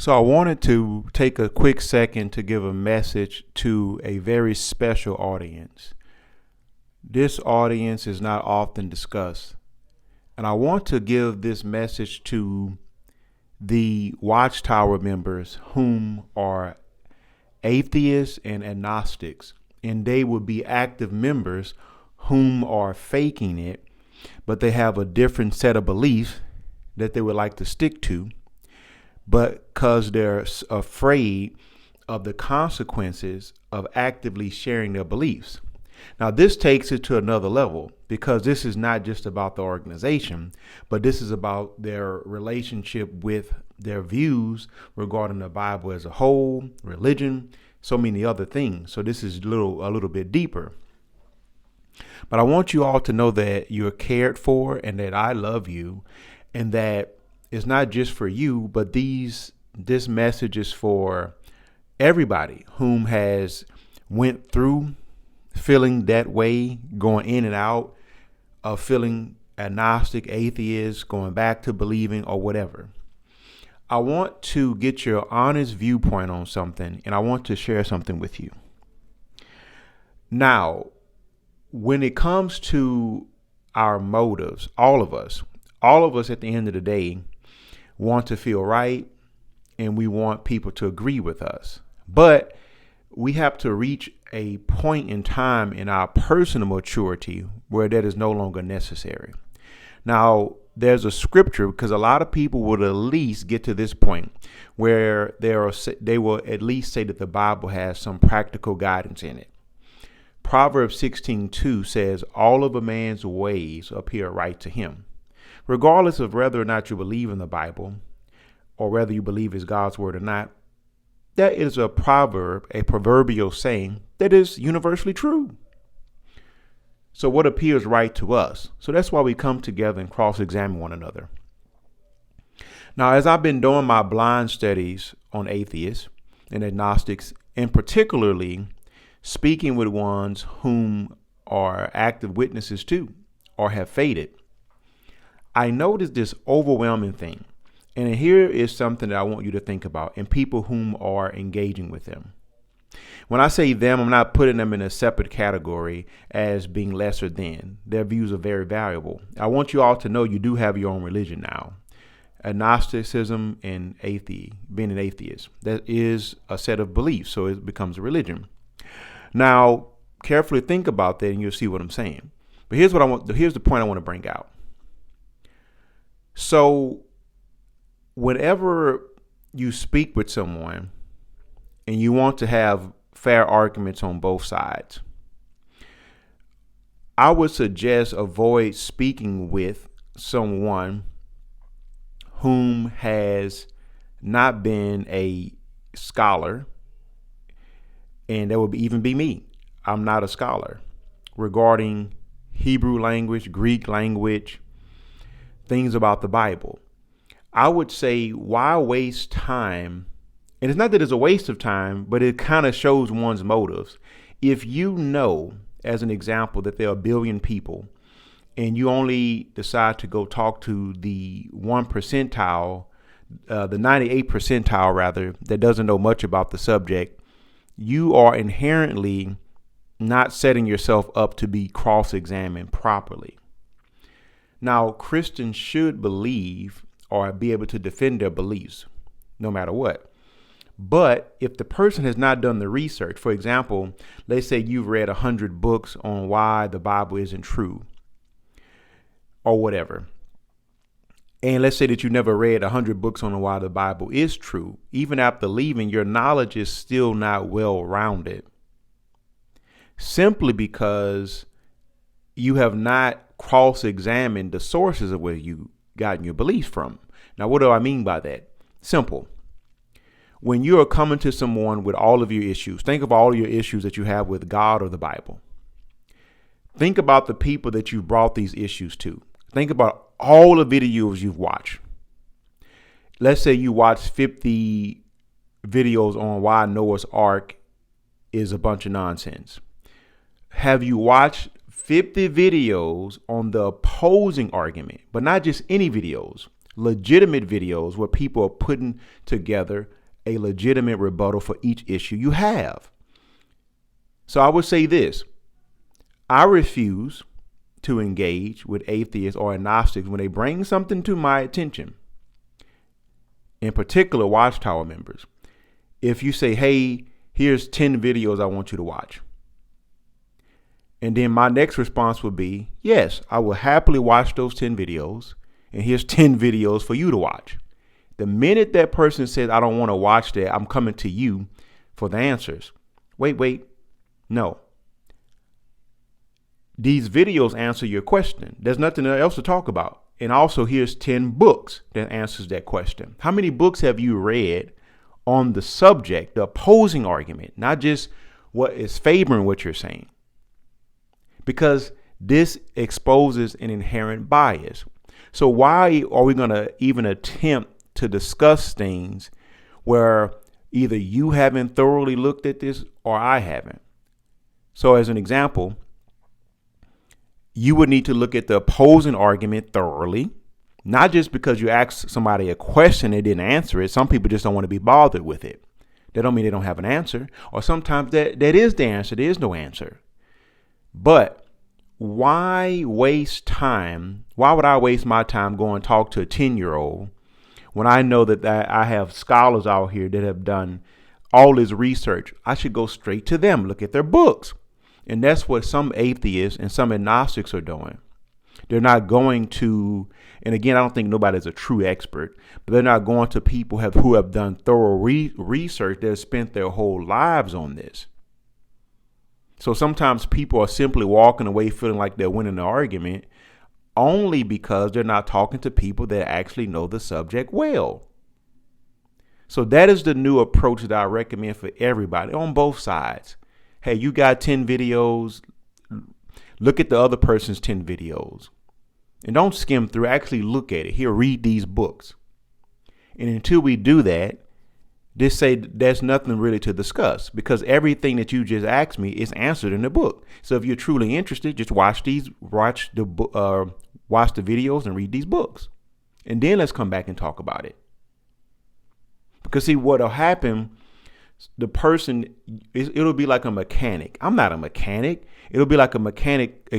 So I wanted to take a quick second to give a message to a very special audience. This audience is not often discussed. And I want to give this message to the Watchtower members whom are atheists and agnostics. And they would be active members whom are faking it, but they have a different set of beliefs that they would like to stick to. But because they're afraid of the consequences of actively sharing their beliefs. Now, this takes it to another level because this is not just about the organization, but this is about their relationship with their views regarding the Bible as a whole, religion, so many other things. So this is a little bit deeper. But I want you all to know that you're cared for and that I love you, and that it's not just for you, but this message is for everybody whom has went through feeling that way, going in and out of feeling agnostic, atheist, going back to believing or whatever. I want to get your honest viewpoint on something, and I want to share something with you. Now, when it comes to our motives, all of us at the end of the day want to feel right, and we want people to agree with us. But we have to reach a point in time in our personal maturity where that is no longer necessary. Now, there's a scripture, because a lot of people would at least get to this point where they will at least say that the Bible has some practical guidance in it. Proverbs 16:2 says, all of a man's ways appear right to him. Regardless of whether or not you believe in the Bible or whether you believe it's God's word or not, that is a proverb, a proverbial saying that is universally true. So what appears right to us? So that's why we come together and cross-examine one another. Now, as I've been doing my blind studies on atheists and agnostics, and particularly speaking with ones whom are active witnesses to or have faded, I noticed this overwhelming thing. And here is something that I want you to think about, and people whom are engaging with them. When I say them, I'm not putting them in a separate category as being lesser than. Their views are very valuable. I want you all to know you do have your own religion now. Agnosticism and being an atheist. That is a set of beliefs, so it becomes a religion. Now, carefully think about that and you'll see what I'm saying. But here's the point I want to bring out. So whenever you speak with someone and you want to have fair arguments on both sides, I would suggest avoid speaking with someone whom has not been a scholar, and that would even be me. I'm not a scholar regarding Hebrew language, Greek language, things about the Bible. I would say, why waste time? And it's not that it's a waste of time, but it kind of shows one's motives. If you know, as an example, that there are a billion people and you only decide to go talk to the 1 percentile, the 98 percentile rather, that doesn't know much about the subject, you are inherently not setting yourself up to be cross-examined properly. Now, Christians should believe or be able to defend their beliefs no matter what. But if the person has not done the research, for example, let's say you've read 100 books on why the Bible isn't true or whatever. And let's say that you never read 100 books on why the Bible is true. Even after leaving, your knowledge is still not well-rounded, simply because you have not cross-examined the sources of where you gotten your beliefs from. Now, what do I mean by that? Simple. When you are coming to someone with all of your issues, think of all your issues that you have with God or the Bible. Think about the people that you brought these issues to. Think about all the videos you've watched. Let's say you watch 50 videos on why Noah's Ark is a bunch of nonsense. Have you watched 50 videos on the opposing argument, but not just any videos, legitimate videos where people are putting together a legitimate rebuttal for each issue you have. So I would say this: I refuse to engage with atheists or agnostics when they bring something to my attention. In particular, Watchtower members. If you say, hey, here's 10 videos I want you to watch. And then my next response would be, yes, I will happily watch those 10 videos. And here's 10 videos for you to watch. The minute that person says, I don't want to watch that, I'm coming to you for the answers. Wait, no. These videos answer your question. There's nothing else to talk about. And also, here's 10 books that answers that question. How many books have you read on the subject, the opposing argument, not just what is favoring what you're saying? Because this exposes an inherent bias. So why are we going to even attempt to discuss things where either you haven't thoroughly looked at this or I haven't? So as an example, you would need to look at the opposing argument thoroughly, not just because you asked somebody a question, they didn't answer it. Some people just don't want to be bothered with it. That don't mean they don't have an answer. Or sometimes that is the answer. There is no answer. But why waste time? Why would I waste my time going to talk to a 10-year-old when I know that I have scholars out here that have done all this research? I should go straight to them, look at their books. And that's what some atheists and some agnostics are doing. They're not going to, and again, I don't think nobody's a true expert, but they're not going to people who have done thorough research that have spent their whole lives on this. So sometimes people are simply walking away feeling like they're winning the argument only because they're not talking to people that actually know the subject well. So that is the new approach that I recommend for everybody on both sides. Hey, you got 10 videos. Look at the other person's 10 videos. And don't skim through. Actually look at it. Here, read these books. And until we do that, just say there's nothing really to discuss because everything that you just asked me is answered in the book. So if you're truly interested, just watch the videos and read these books. And then let's come back and talk about it. Because see, what'll happen, the person, it'll be like a mechanic. I'm not a mechanic. It'll be like a mechanic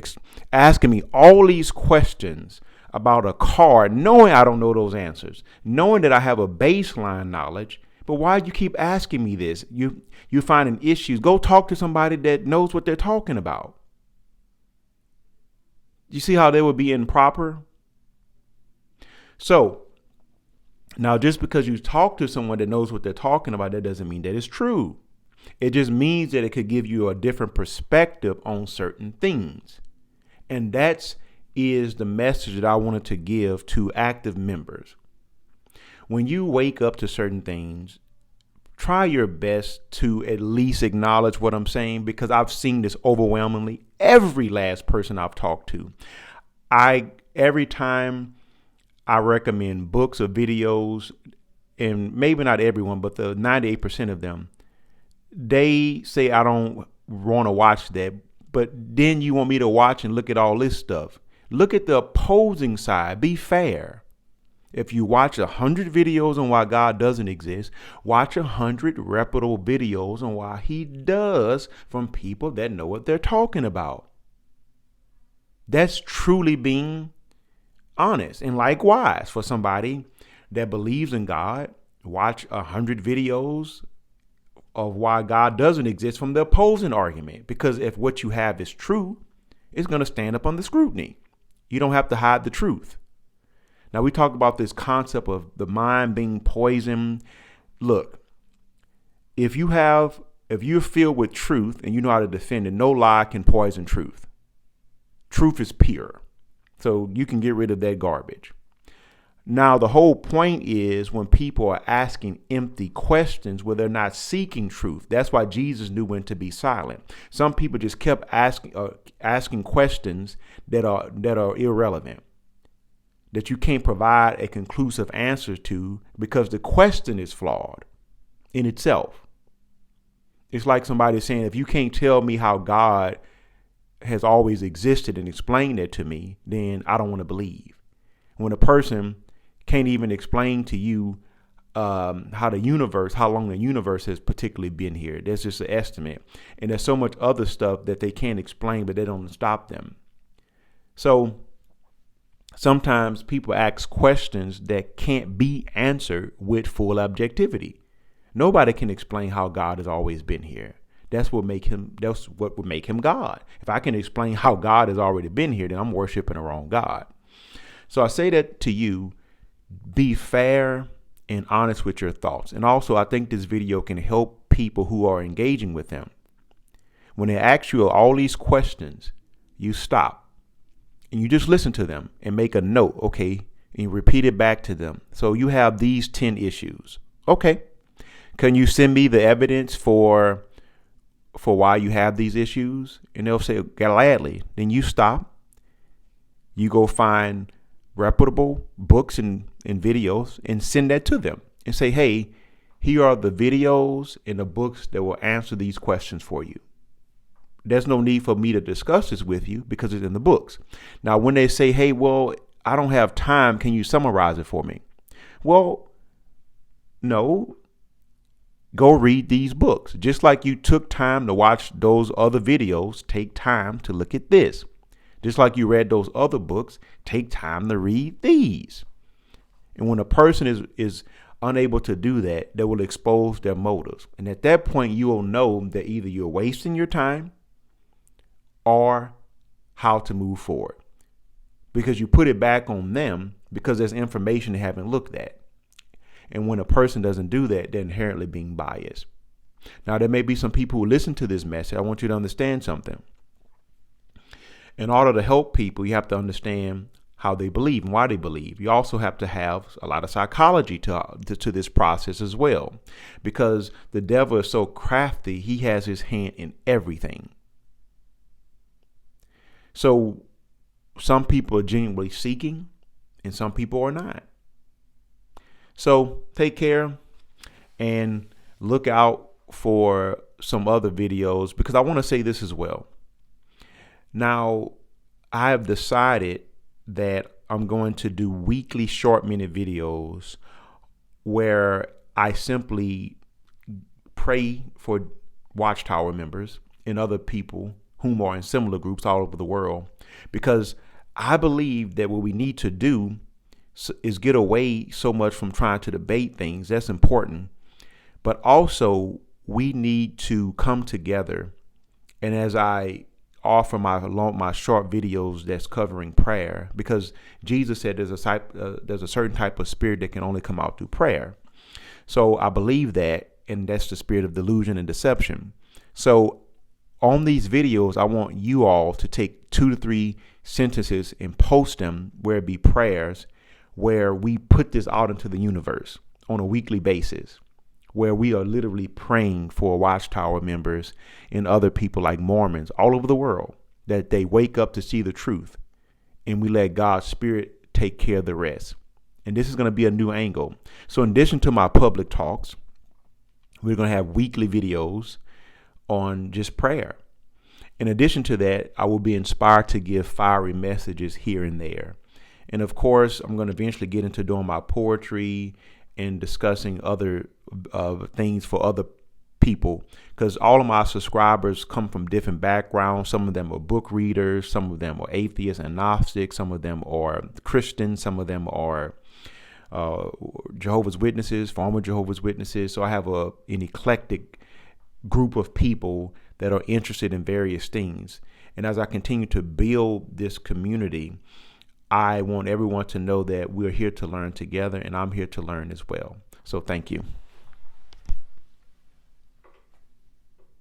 asking me all these questions about a car, knowing I don't know those answers, knowing that I have a baseline knowledge. But why do you keep asking me this? You're finding issues. Go talk to somebody that knows what they're talking about. You see how they would be improper? So now, just because you talk to someone that knows what they're talking about, that doesn't mean that it's true. It just means that it could give you a different perspective on certain things. And that is the message that I wanted to give to active members. When you wake up to certain things, try your best to at least acknowledge what I'm saying, because I've seen this overwhelmingly. Every last person I've talked to, every time I recommend books or videos, and maybe not everyone, but the 98% of them, they say, I don't want to watch that. But then you want me to watch and look at all this stuff. Look at the opposing side. Be fair. If you watch 100 videos on why God doesn't exist, watch 100 reputable videos on why he does from people that know what they're talking about. That's truly being honest. And likewise, for somebody that believes in God, watch 100 videos of why God doesn't exist from the opposing argument. Because if what you have is true, it's going to stand up under scrutiny. You don't have to hide the truth. Now, we talk about this concept of the mind being poisoned. Look, if you're filled with truth and you know how to defend it, no lie can poison truth. Truth is pure. So you can get rid of that garbage. Now, the whole point is when people are asking empty questions where they're not seeking truth. That's why Jesus knew when to be silent. Some people just kept asking questions that are irrelevant, that you can't provide a conclusive answer to because the question is flawed in itself. It's like somebody saying, if you can't tell me how God has always existed and explain that to me, then I don't want to believe. When a person can't even explain to you how long the universe has particularly been here. That's just an estimate. And there's so much other stuff that they can't explain, but they don't stop them. So sometimes people ask questions that can't be answered with full objectivity. Nobody can explain how God has always been here. That's what would make him God. If I can explain how God has already been here, then I'm worshiping the wrong God. So I say that to you, be fair and honest with your thoughts. And also, I think this video can help people who are engaging with them. When they ask you all these questions, you stop and you just listen to them and make a note, okay, and you repeat it back to them. So you have these 10 issues. Okay. Can you send me the evidence for why you have these issues? And they'll say, gladly. Then you stop. You go find reputable books and videos and send that to them and say, hey, here are the videos and the books that will answer these questions for you. There's no need for me to discuss this with you because it's in the books. Now, when they say, hey, well, I don't have time, can you summarize it for me? Well, no. Go read these books. Just like you took time to watch those other videos, take time to look at this. Just like you read those other books, take time to read these. And when a person is unable to do that, they will expose their motives. And at that point, you will know that either you're wasting your time or how to move forward. Because you put it back on them because there's information they haven't looked at. And when a person doesn't do that, they're inherently being biased. Now, there may be some people who listen to this message. I want you to understand something. In order to help people, you have to understand how they believe and why they believe. You also have to have a lot of psychology to this process as well, because the devil is so crafty. He has his hand in everything. So some people are genuinely seeking and some people are not. So take care and look out for some other videos, because I want to say this as well. Now, I have decided that I'm going to do weekly short-minute videos where I simply pray for Watchtower members and other people whom are in similar groups all over the world, because I believe that what we need to do is get away so much from trying to debate things. That's important. But also, we need to come together. And as I offer my short videos that's covering prayer, because Jesus said there's a certain type of spirit that can only come out through prayer. So I believe that, and that's the spirit of delusion and deception. So on these videos, I want you all to take 2 to 3 sentences and post them where it be prayers, where we put this out into the universe on a weekly basis, where we are literally praying for Watchtower members and other people like Mormons all over the world, that they wake up to see the truth, and we let God's spirit take care of the rest. And this is going to be a new angle. So in addition to my public talks, we're going to have weekly videos on just prayer. In addition to that, I will be inspired to give fiery messages here and there. And of course, I'm going to eventually get into doing my poetry and discussing other things for other people, because all of my subscribers come from different backgrounds. Some of them are book readers. Some of them are atheists and Gnostics. Some of them are Christians. Some of them are Jehovah's Witnesses, former Jehovah's Witnesses. So I have an eclectic group of people that are interested in various things. And as I continue to build this community, I want everyone to know that we're here to learn together, and I'm here to learn as well. So thank you.